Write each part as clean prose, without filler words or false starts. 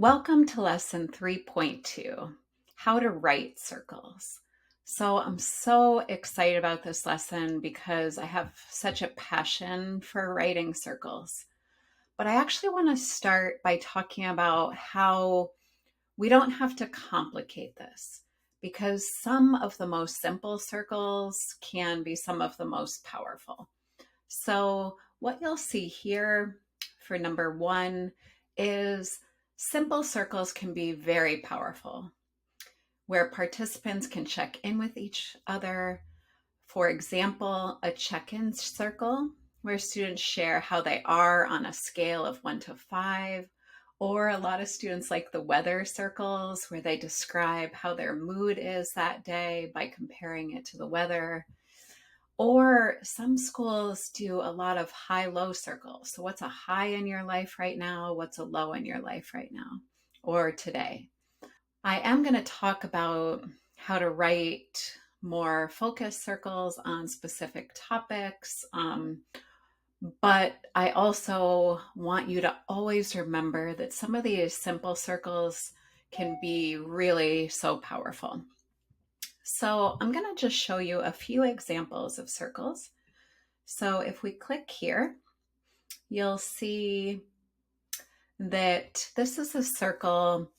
Welcome to lesson 3.2, how to write circles. So I'm so excited about this lesson because I have such a passion for writing circles. But I actually want to start by talking about how we don't have to complicate this because some of the most simple circles can be some of the most powerful. So, what you'll see here for number one is simple circles can be very powerful, where participants can check in with each other. For example, a check in circle where students share how they are on a scale of 1 to 5. Or a lot of students like the weather circles where they describe how their mood is that day by comparing it to the weather. Or some schools do a lot of high-low circles. So what's a high in your life right now? What's a low in your life right now or today? I am going to talk about how to write more focus circles on specific topics. But I also want you to always remember that some of these simple circles can be really so powerful. So I'm going to just show you a few examples of circles. So if we click here, you'll see that this is a circle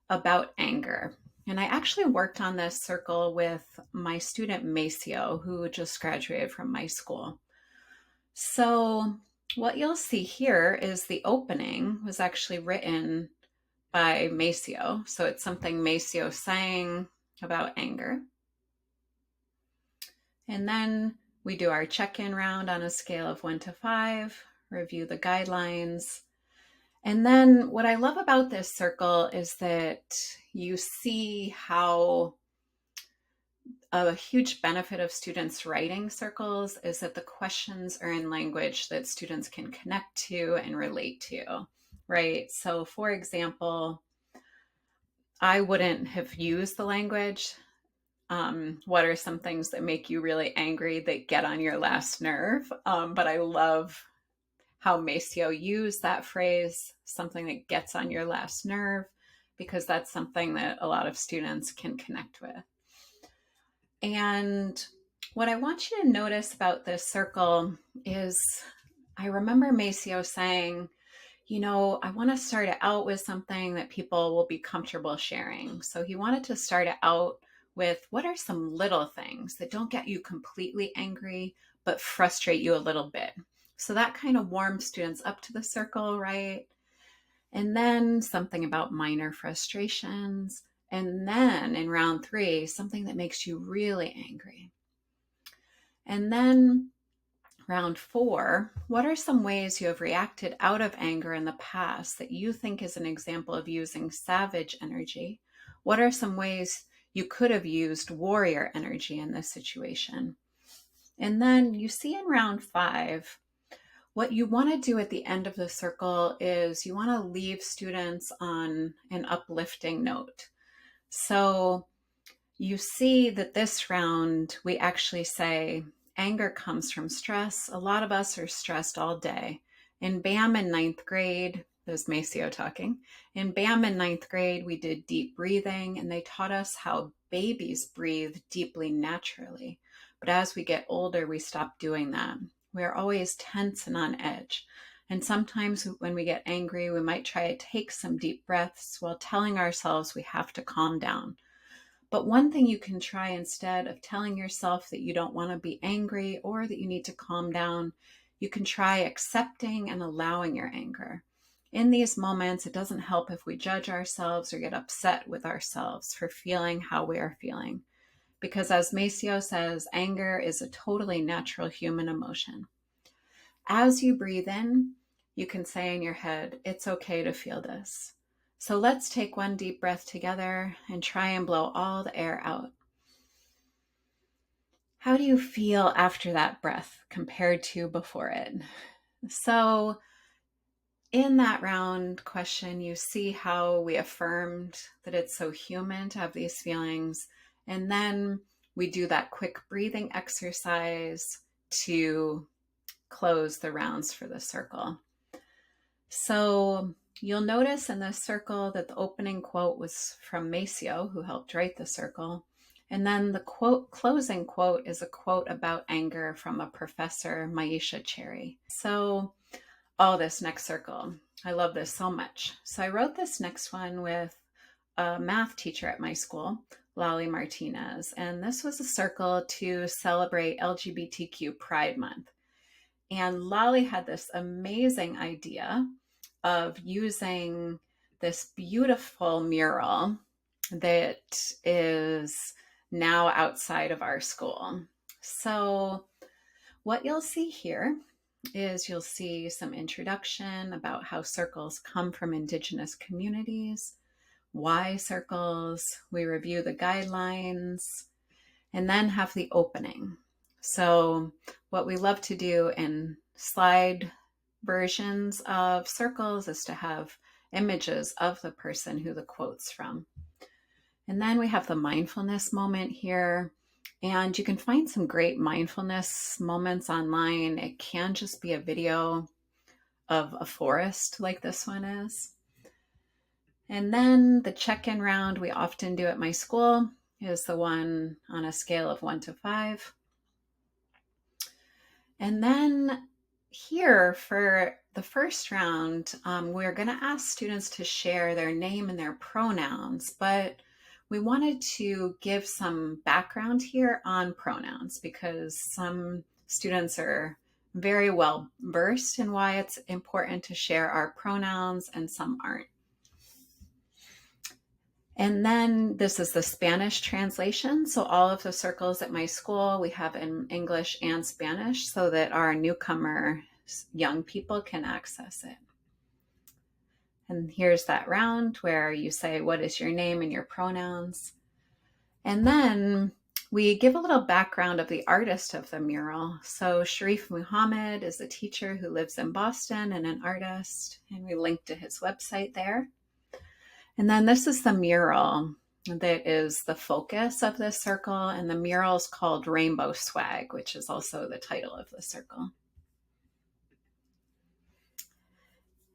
about anger. And I actually worked on this circle with my student Maceo, who just graduated from my school. So what you'll see here is the opening was actually written by Maceo. So it's something Maceo saying about anger. And then we do our check-in round on a scale of 1 to 5, review the guidelines. And then what I love about this circle is that you see how a huge benefit of students writing circles is that the questions are in language that students can connect to and relate to, right? So for example, I wouldn't have used the language. What are some things that make you really angry that get on your last nerve? But I love how Maceo used that phrase, something that gets on your last nerve, because that's something that a lot of students can connect with. And what I want you to notice about this circle is I remember Maceo saying, I want to start it out with something that people will be comfortable sharing. So he wanted to start it out with what are some little things that don't get you completely angry, but frustrate you a little bit. So that kind of warms students up to the circle, right? And then something about minor frustrations. And then in round 3, something that makes you really angry. And then round 4, what are some ways you have reacted out of anger in the past that you think is an example of using savage energy? What are some ways you could have used warrior energy in this situation? And then you see in round 5, what you want to do at the end of the circle is you want to leave students on an uplifting note. So you see that this round, we actually say, anger comes from stress. A lot of us are stressed all day. In BAM in 9th grade, there's Maceo talking. In BAM in 9th grade, we did deep breathing, and they taught us how babies breathe deeply naturally. But as we get older, we stop doing that. We're always tense and on edge. And sometimes when we get angry, we might try to take some deep breaths while telling ourselves we have to calm down. But one thing you can try instead of telling yourself that you don't want to be angry or that you need to calm down, you can try accepting and allowing your anger. In these moments, it doesn't help if we judge ourselves or get upset with ourselves for feeling how we are feeling. Because as Maceo says, anger is a totally natural human emotion. As you breathe in, you can say in your head, it's okay to feel this. So let's take one deep breath together and try and blow all the air out. How do you feel after that breath compared to before it? So in that round question, you see how we affirmed that it's so human to have these feelings. And then we do that quick breathing exercise to close the rounds for the circle. So You'll notice in this circle that the opening quote was from Maceo, who helped write the circle. And then the closing quote is a quote about anger from a professor, Maisha Cherry. So, this next circle, I love this so much. So I wrote this next one with a math teacher at my school, Lolly Martinez. And this was a circle to celebrate LGBTQ Pride Month. And Lolly had this amazing idea of using this beautiful mural that is now outside of our school. So, what you'll see here is you'll see some introduction about how circles come from Indigenous communities, why circles, we review the guidelines, and then have the opening. So, what we love to do in slide versions of circles is to have images of the person who the quote's from. And then we have the mindfulness moment here. And you can find some great mindfulness moments online. It can just be a video of a forest like this one is. And then the check-in round we often do at my school is the one on a scale of 1 to 5. And then here for the first round, we're going to ask students to share their name and their pronouns, but we wanted to give some background here on pronouns because some students are very well versed in why it's important to share our pronouns and some aren't. And then this is the Spanish translation. So all of the circles at my school, we have in English and Spanish so that our newcomer young people can access it. And here's that round where you say, what is your name and your pronouns? And then we give a little background of the artist of the mural. So Sharif Muhammad is a teacher who lives in Boston and an artist, and we link to his website there. And then this is the mural that is the focus of this circle, and the mural is called Rainbow Swag, which is also the title of the circle.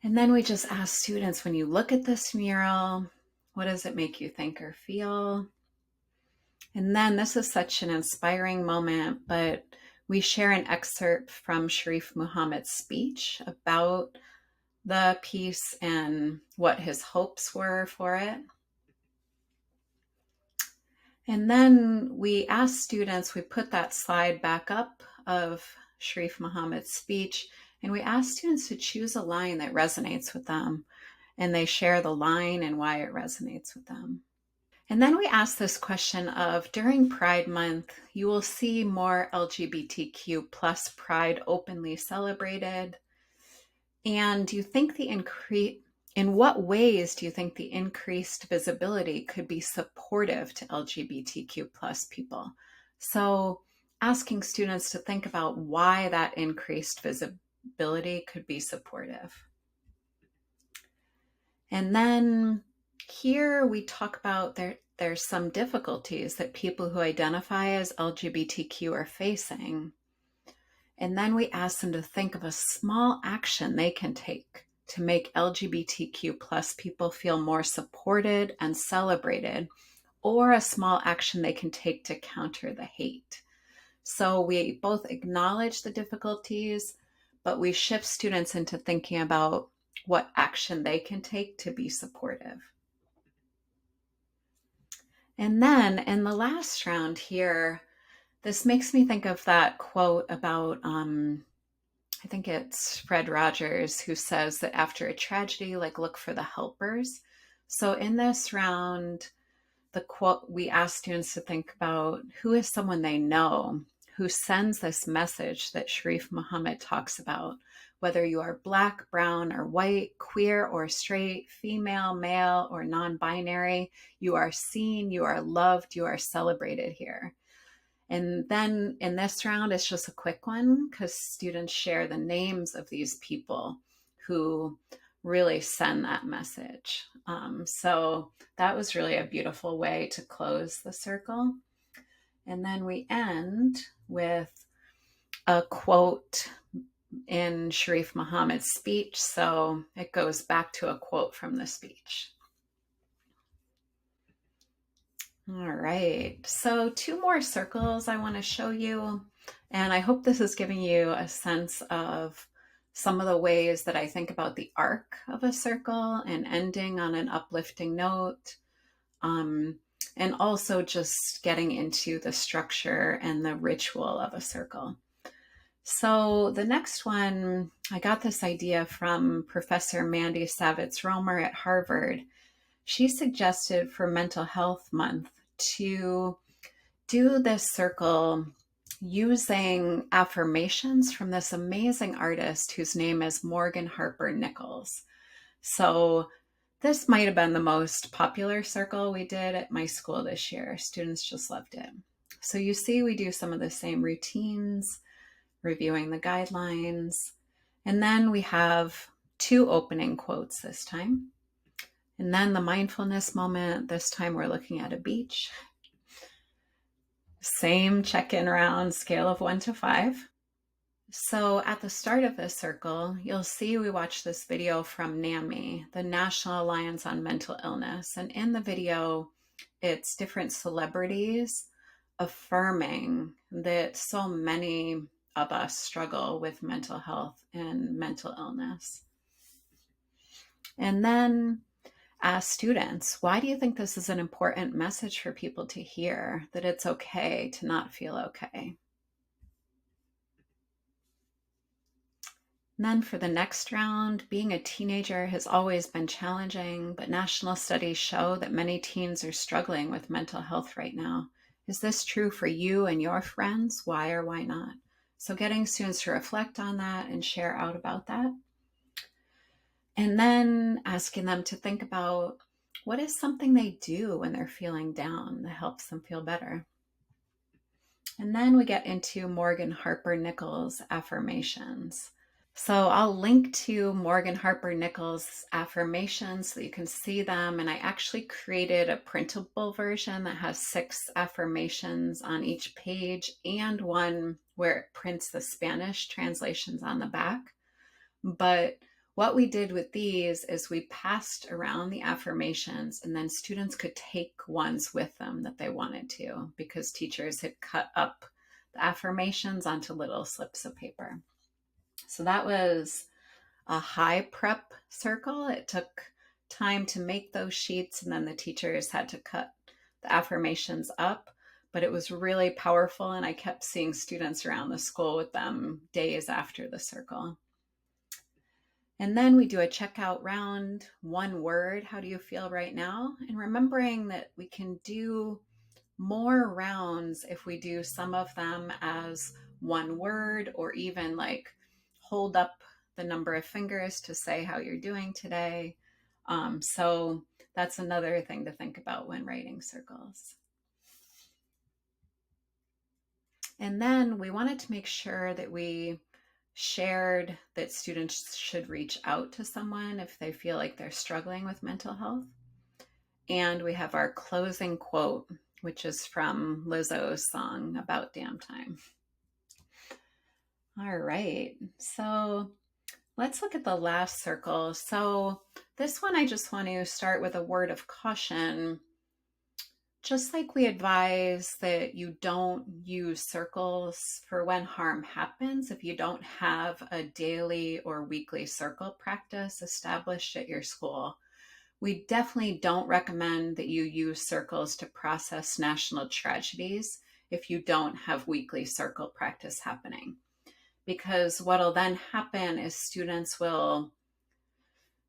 And then we just ask students, when you look at this mural, what does it make you think or feel? And then this is such an inspiring moment, but we share an excerpt from Sharif Muhammad's speech about the piece and what his hopes were for it. And then we ask students, we put that slide back up of Sharif Muhammad's speech, and we ask students to choose a line that resonates with them, and they share the line and why it resonates with them. And then we ask this question of, during Pride Month, you will see more LGBTQ plus pride openly celebrated. And do you think in what ways do you think the increased visibility could be supportive to LGBTQ plus people? So asking students to think about why that increased visibility could be supportive. And then here we talk about there's some difficulties that people who identify as LGBTQ are facing. And then we ask them to think of a small action they can take to make LGBTQ plus people feel more supported and celebrated, or a small action they can take to counter the hate. So we both acknowledge the difficulties, but we shift students into thinking about what action they can take to be supportive. And then in the last round here, this makes me think of that quote about, I think it's Fred Rogers, who says that after a tragedy, look for the helpers. So in this round, the quote, we ask students to think about who is someone they know who sends this message that Sharif Muhammad talks about, whether you are Black, brown, or white, queer or straight, female, male, or non-binary, you are seen, you are loved, you are celebrated here. And then in this round, it's just a quick one because students share the names of these people who really send that message. So that was really a beautiful way to close the circle. And then we end with a quote in Sharif Muhammad's speech, so it goes back to a quote from the speech. All right, so 2 more circles I want to show you, and I hope this is giving you a sense of some of the ways that I think about the arc of a circle and ending on an uplifting note, and also just getting into the structure and the ritual of a circle. So the next one, I got this idea from Professor Mandy Savitz-Romer at Harvard. She suggested for Mental Health Month to do this circle using affirmations from this amazing artist whose name is Morgan Harper Nichols. So this might have been the most popular circle we did at my school this year. Students just loved it. So you see, we do some of the same routines, reviewing the guidelines, and then we have 2 opening quotes this time. And then the mindfulness moment, this time we're looking at a beach. Same check-in round, scale of 1 to 5. So at the start of this circle, you'll see we watched this video from NAMI, the National Alliance on Mental Illness. And in the video, it's different celebrities affirming that so many of us struggle with mental health and mental illness. And then ask students, why do you think this is an important message for people to hear, that it's okay to not feel okay? And then for the next round, being a teenager has always been challenging, but national studies show that many teens are struggling with mental health right now. Is this true for you and your friends? Why or why not? So getting students to reflect on that and share out about that. And then asking them to think about what is something they do when they're feeling down that helps them feel better. And then we get into Morgan Harper Nichols' affirmations. So I'll link to Morgan Harper Nichols' affirmations so that you can see them. And I actually created a printable version that has 6 affirmations on each page and one where it prints the Spanish translations on the back. But what we did with these is we passed around the affirmations, and then students could take ones with them that they wanted to, because teachers had cut up the affirmations onto little slips of paper. So that was a high prep circle. It took time to make those sheets, and then the teachers had to cut the affirmations up, but it was really powerful, and I kept seeing students around the school with them days after the circle. And then we do a checkout round, 1 word, how do you feel right now? And remembering that we can do more rounds if we do some of them as 1 word, or even like hold up the number of fingers to say how you're doing today. So that's another thing to think about when writing circles. And then we wanted to make sure that we shared that students should reach out to someone if they feel like they're struggling with mental health. And we have our closing quote, which is from Lizzo's song About Damn Time. All right, so let's look at the last circle. So this one, I just want to start with a word of caution. Just like we advise that you don't use circles for when harm happens, if you don't have a daily or weekly circle practice established at your school, we definitely don't recommend that you use circles to process national tragedies if you don't have weekly circle practice happening. Because what'll then happen is students will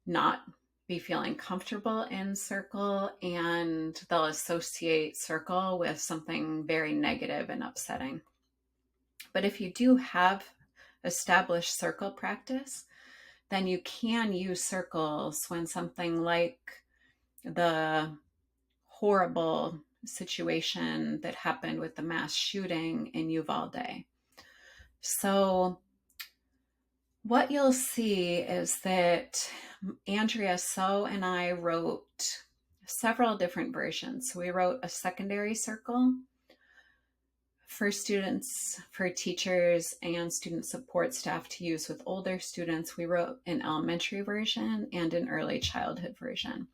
not be feeling comfortable in circle, and they'll associate circle with something very negative and upsetting. But if you do have established circle practice, then you can use circles when something like the horrible situation that happened with the mass shooting in Uvalde. So what you'll see is that Andrea So and I wrote several different versions. So we wrote a secondary circle for students, for teachers, and student support staff to use with older students. We wrote an elementary version and an early childhood version.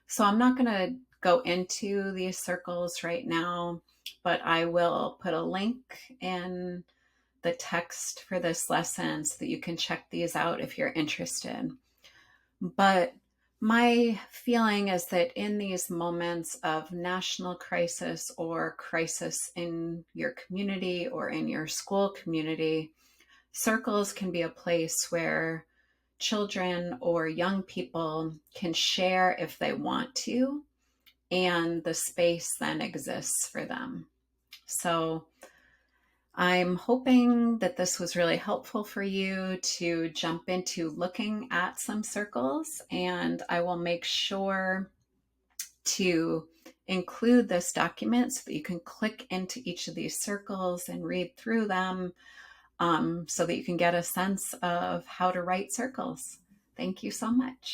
So I'm not going to go into these circles right now, but I will put a link in the text for this lesson so that you can check these out if you're interested. But my feeling is that in these moments of national crisis or crisis in your community or in your school community, circles can be a place where children or young people can share if they want to, and the space then exists for them. So I'm hoping that this was really helpful for you to jump into looking at some circles, and I will make sure to include this document so that you can click into each of these circles and read through them, so that you can get a sense of how to write circles. Thank you so much.